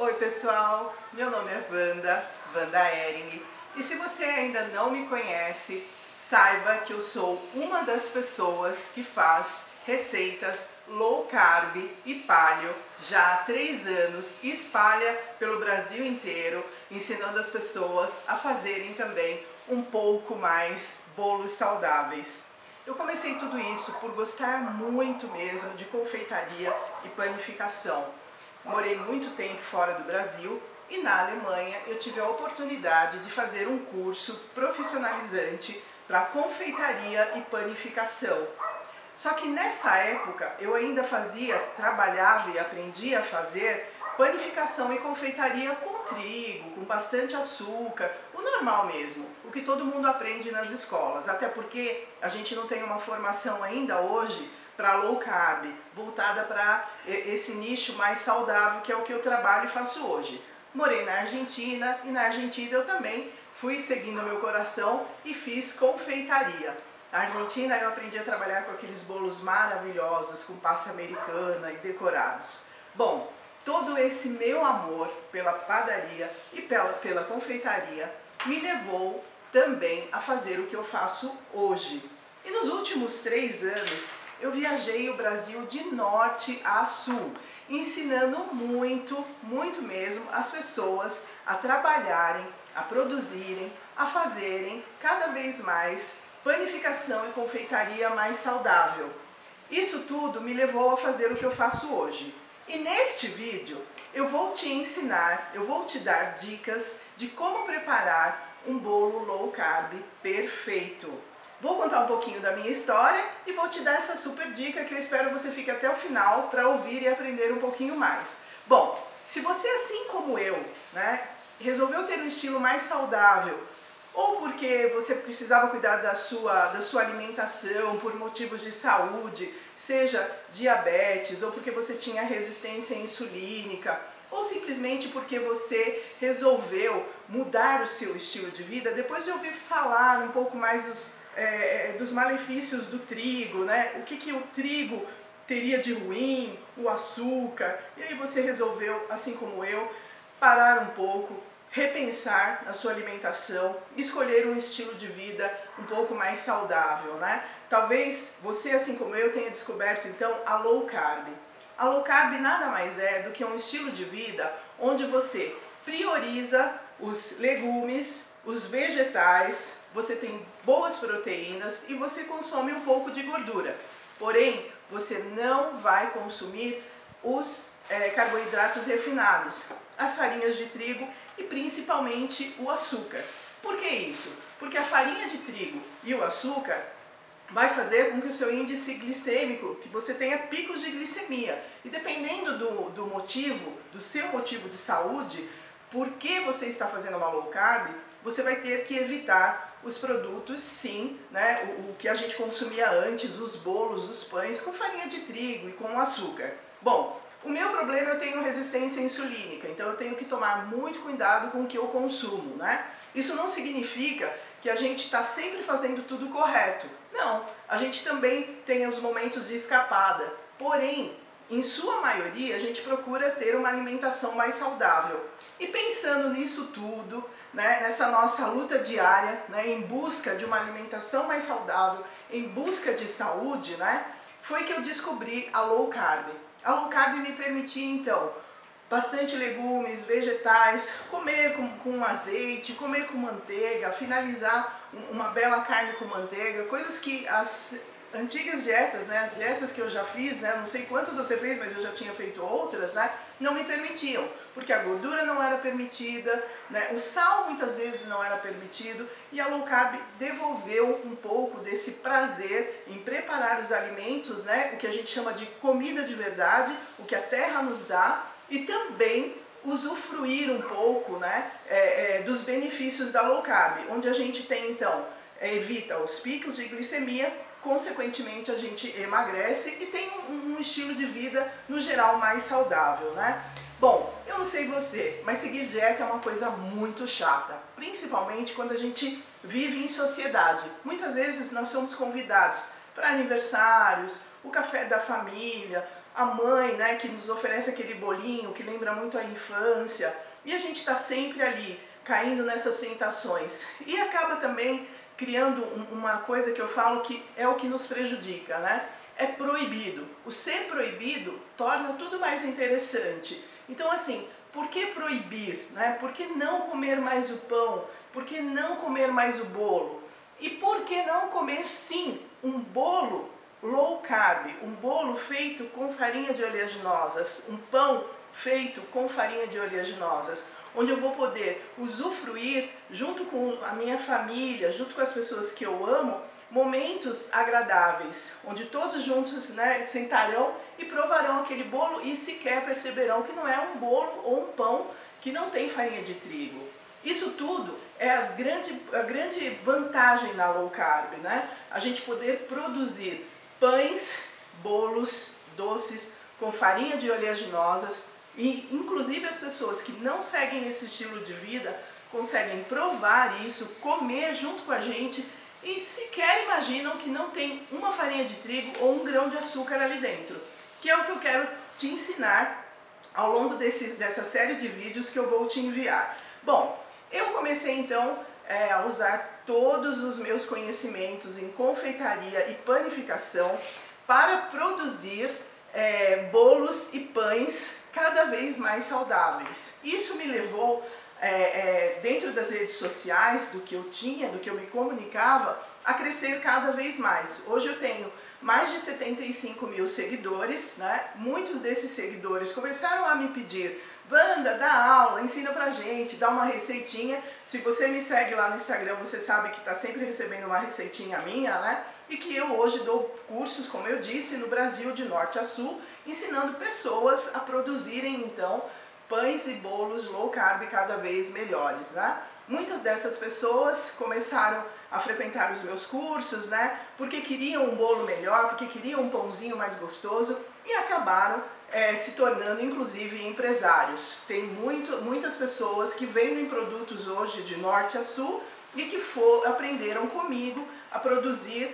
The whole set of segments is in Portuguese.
Oi pessoal, meu nome é Wanda Hering, e se você ainda não me conhece, saiba que eu sou uma das pessoas que faz receitas low carb e paleo já há 3 anos e espalha pelo Brasil inteiro, ensinando as pessoas a fazerem também um pouco mais bolos saudáveis. Eu comecei tudo isso por gostar muito mesmo de confeitaria e panificação. Morei muito tempo fora do Brasil e na Alemanha eu tive a oportunidade de fazer um curso profissionalizante para confeitaria e panificação. Só que nessa época eu ainda trabalhava e aprendia a fazer panificação e confeitaria com trigo, com bastante açúcar, o normal mesmo, o que todo mundo aprende nas escolas, até porque a gente não tem uma formação ainda hoje para low carb, voltada para esse nicho mais saudável, que é o que eu trabalho e faço hoje. Morei na Argentina e na Argentina eu também fui seguindo meu coração e fiz confeitaria. Na Argentina eu aprendi a trabalhar com aqueles bolos maravilhosos, com pasta americana e decorados. Bom, todo esse meu amor pela padaria e pela confeitaria me levou também a fazer o que eu faço hoje. E nos últimos 3 anos eu viajei o Brasil de norte a sul, ensinando muito mesmo as pessoas a trabalharem, a produzirem, a fazerem cada vez mais panificação e confeitaria mais saudável. Isso tudo me levou a fazer o que eu faço hoje. E neste vídeo eu vou te ensinar, eu vou te dar dicas de como preparar um bolo low carb perfeito. Vou contar um pouquinho da minha história e vou te dar essa super dica que eu espero você fique até o final para ouvir e aprender um pouquinho mais. Bom, se você assim como eu, resolveu ter um estilo mais saudável, ou porque você precisava cuidar da sua alimentação por motivos de saúde, seja diabetes, ou porque você tinha resistência insulínica, ou simplesmente porque você resolveu mudar o seu estilo de vida, depois de ouvir falar um pouco mais dos malefícios do trigo, o que o trigo teria de ruim, o açúcar, e aí você resolveu, assim como eu, parar um pouco, repensar a sua alimentação, escolher um estilo de vida um pouco mais saudável, Talvez você, assim como eu, tenha descoberto então a low carb. A low carb nada mais é do que um estilo de vida onde você prioriza os legumes, os vegetais, você tem boas proteínas e você consome um pouco de gordura. Porém, você não vai consumir os carboidratos refinados, as farinhas de trigo e principalmente o açúcar. Por que isso? Porque a farinha de trigo e o açúcar vai fazer com que o seu índice glicêmico, que você tenha picos de glicemia. E dependendo do motivo, do seu motivo de saúde, por que você está fazendo uma low carb, você vai ter que evitar os produtos, sim, o que a gente consumia antes, os bolos, os pães, com farinha de trigo e com açúcar. Bom, o meu problema, eu tenho resistência insulínica, então eu tenho que tomar muito cuidado com o que eu consumo, Isso não significa que a gente está sempre fazendo tudo correto. Não, a gente também tem os momentos de escapada, porém, em sua maioria, a gente procura ter uma alimentação mais saudável. E pensando nisso tudo, nessa nossa luta diária, em busca de uma alimentação mais saudável, em busca de saúde, foi que eu descobri a low carb. A low carb me permitia, então, bastante legumes, vegetais, comer com azeite, comer com manteiga, finalizar uma bela carne com manteiga, coisas que as antigas dietas, as dietas que eu já fiz, não sei quantas você fez, mas eu já tinha feito outras, não me permitiam, porque a gordura não era permitida, o sal muitas vezes não era permitido, e a low carb devolveu um pouco desse prazer em preparar os alimentos, o que a gente chama de comida de verdade, o que a terra nos dá, e também usufruir um pouco dos benefícios da low carb, onde a gente tem então, evita os picos de glicemia, consequentemente a gente emagrece e tem um estilo de vida no geral mais saudável, Bom, eu não sei você, mas seguir dieta é uma coisa muito chata, principalmente quando a gente vive em sociedade. Muitas vezes nós somos convidados para aniversários, o café da família, a mãe, né, que nos oferece aquele bolinho que lembra muito a infância, e a gente está sempre ali, caindo nessas tentações. E acaba também criando uma coisa que eu falo que é o que nos prejudica, né? É proibido. O ser proibido torna tudo mais interessante. Então, assim, por que proibir, né? Por que não comer mais o pão? Por que não comer mais o bolo? E por que não comer, sim, um bolo low carb, um bolo feito com farinha de oleaginosas, um pão feito com farinha de oleaginosas, onde eu vou poder usufruir, junto com a minha família, junto com as pessoas que eu amo, momentos agradáveis, onde todos juntos, né, sentarão e provarão aquele bolo e sequer perceberão que não é um bolo ou um pão que não tem farinha de trigo. Isso tudo é a grande vantagem na low carb, né? A gente poder produzir pães, bolos, doces com farinha de oleaginosas, e inclusive as pessoas que não seguem esse estilo de vida conseguem provar isso, comer junto com a gente e sequer imaginam que não tem uma farinha de trigo ou um grão de açúcar ali dentro, que é o que eu quero te ensinar ao longo dessa série de vídeos que eu vou te enviar. Bom, eu comecei então a usar todos os meus conhecimentos em confeitaria e panificação para produzir bolos e pães cada vez mais saudáveis. Isso me levou, dentro das redes sociais, do que eu tinha, do que eu me comunicava, a crescer cada vez mais. Hoje eu tenho mais de 75 mil seguidores, né? Muitos desses seguidores começaram a me pedir: Wanda, dá aula, ensina pra gente, dá uma receitinha. Se você me segue lá no Instagram, você sabe que está sempre recebendo uma receitinha minha, né? E que eu hoje dou cursos, como eu disse, no Brasil de norte a sul, ensinando pessoas a produzirem então pães e bolos low carb cada vez melhores, né? Muitas dessas pessoas começaram a frequentar os meus cursos, né? Porque queriam um bolo melhor, porque queriam um pãozinho mais gostoso e acabaram se tornando inclusive empresários. Tem muitas pessoas que vendem produtos hoje de norte a sul e que aprenderam comigo a produzir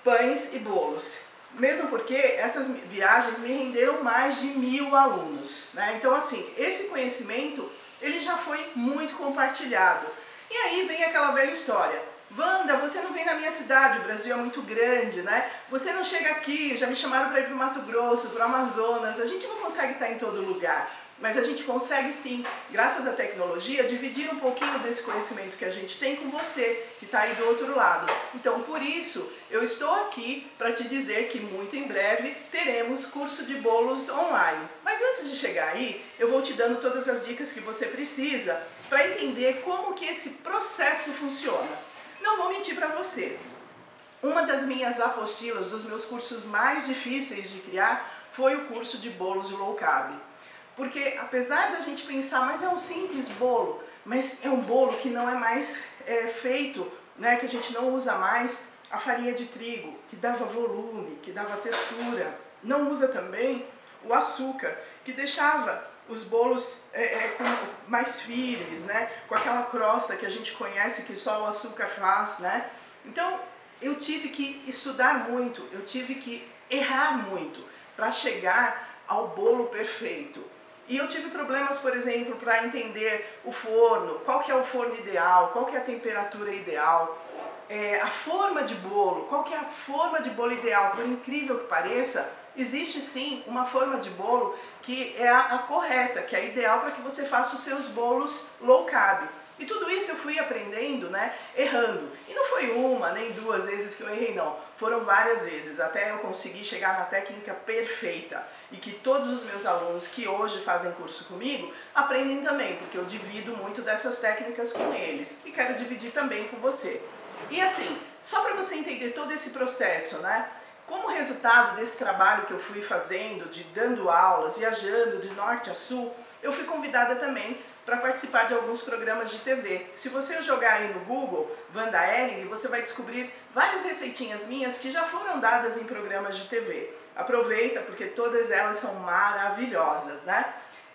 pães e bolos. Mesmo porque essas viagens me renderam mais de 1000 alunos, né? Então, assim, esse conhecimento ele já foi muito compartilhado. E aí vem aquela velha história: Wanda, você não vem na minha cidade, o Brasil é muito grande, né? Você não chega aqui, já me chamaram para ir para o Mato Grosso, para o Amazonas, a gente não consegue estar em todo lugar. Mas a gente consegue sim, graças à tecnologia, dividir um pouquinho desse conhecimento que a gente tem com você, que está aí do outro lado. Então, por isso, eu estou aqui para te dizer que muito em breve teremos curso de bolos online. Mas antes de chegar aí, eu vou te dando todas as dicas que você precisa para entender como que esse processo funciona. Não vou mentir para você. Uma das minhas apostilas, dos meus cursos mais difíceis de criar, foi o curso de bolos low carb. Porque apesar da gente pensar, mas é um simples bolo, mas é um bolo que não é mais feito, né, que a gente não usa mais a farinha de trigo, que dava volume, que dava textura. Não usa também o açúcar, que deixava os bolos mais firmes, né, com aquela crosta que a gente conhece que só o açúcar faz, né? Então eu tive que estudar muito, eu tive que errar muito para chegar ao bolo perfeito. E eu tive problemas, por exemplo, para entender o forno, qual que é o forno ideal, qual que é a temperatura ideal, a forma de bolo, qual que é a forma de bolo ideal. Por incrível que pareça, existe sim uma forma de bolo que é a correta, que é a ideal para que você faça os seus bolos low carb. E tudo isso eu fui aprendendo, né, errando. E não foi uma, nem duas vezes que eu errei, não. Foram várias vezes, até eu conseguir chegar na técnica perfeita. E que todos os meus alunos que hoje fazem curso comigo aprendem também, porque eu divido muito dessas técnicas com eles. E quero dividir também com você. E assim, só para você entender todo esse processo, né? Como resultado desse trabalho que eu fui fazendo, de dando aulas, viajando de norte a sul, eu fui convidada também para participar de alguns programas de TV. Se você jogar aí no Google, Wanda Ehring, você vai descobrir várias receitinhas minhas que já foram dadas em programas de TV. Aproveita, porque todas elas são maravilhosas, né?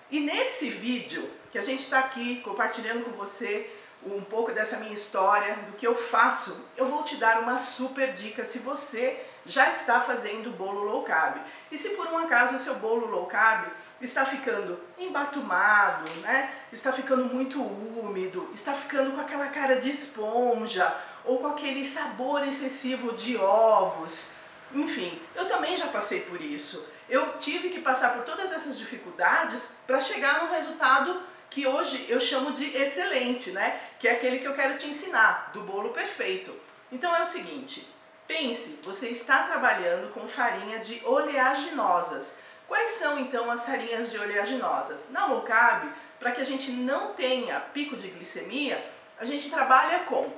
E nesse vídeo que a gente está aqui compartilhando com você um pouco dessa minha história, do que eu faço, eu vou te dar uma super dica se você já está fazendo bolo low carb. E se por um acaso o seu bolo low carb está ficando embatumado, né? Está ficando muito úmido, está ficando com aquela cara de esponja ou com aquele sabor excessivo de ovos, enfim, eu também já passei por isso. Eu tive que passar por todas essas dificuldades para chegar no resultado que hoje eu chamo de excelente, né? Que é aquele que eu quero te ensinar, do bolo perfeito. Então é o seguinte, pense, você está trabalhando com farinha de oleaginosas. Quais são então as farinhas de oleaginosas? Na low carb, para que a gente não tenha pico de glicemia, a gente trabalha com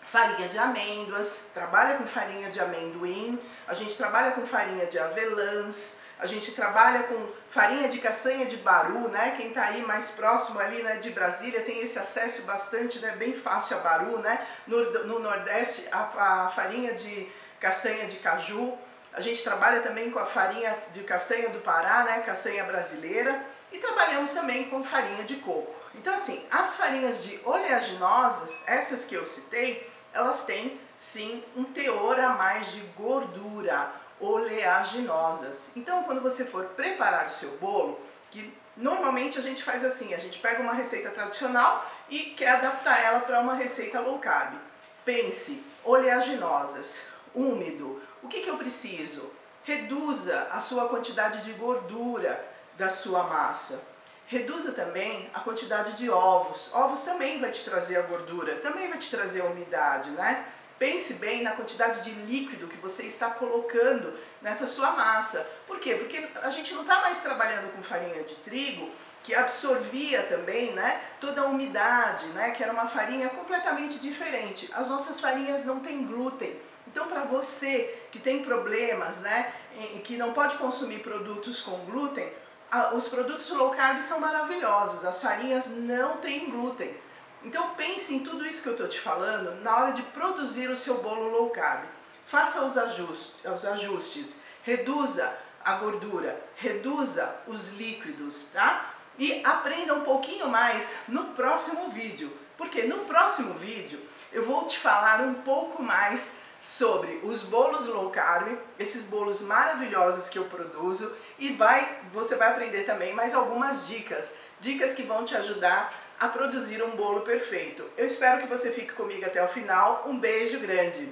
farinha de amêndoas, trabalha com farinha de amendoim, a gente trabalha com farinha de avelãs, a gente trabalha com farinha de castanha de baru, né? Quem tá aí mais próximo ali, né, de Brasília tem esse acesso bastante, né, bem fácil a baru, né? No Nordeste a farinha de castanha de caju, a gente trabalha também com a farinha de castanha do Pará, né, castanha brasileira, e trabalhamos também com farinha de coco. Então assim, as farinhas de oleaginosas, essas que eu citei, elas têm sim um teor a mais de gordura, oleaginosas. Então quando você for preparar o seu bolo, que normalmente a gente faz assim, a gente pega uma receita tradicional e quer adaptar ela para uma receita low carb. Pense, oleaginosas, úmido, o que eu preciso? Reduza a sua quantidade de gordura da sua massa. Reduza também a quantidade de ovos. Ovos também vai te trazer a gordura, também vai te trazer a umidade, né? Pense bem na quantidade de líquido que você está colocando nessa sua massa. Por quê? Porque a gente não está mais trabalhando com farinha de trigo, que absorvia também, né, toda a umidade, né, que era uma farinha completamente diferente. As nossas farinhas não têm glúten. Então, para você que tem problemas, né, que não pode consumir produtos com glúten, os produtos low carb são maravilhosos, as farinhas não têm glúten. Então pense em tudo isso que eu estou te falando na hora de produzir o seu bolo low carb. Faça os ajustes, reduza a gordura, reduza os líquidos, tá? E aprenda um pouquinho mais no próximo vídeo, porque no próximo vídeo eu vou te falar um pouco mais sobre os bolos low carb, esses bolos maravilhosos que eu produzo, e você vai aprender também mais algumas dicas que vão te ajudar a produzir um bolo perfeito. Eu espero que você fique comigo até o final. Um beijo grande!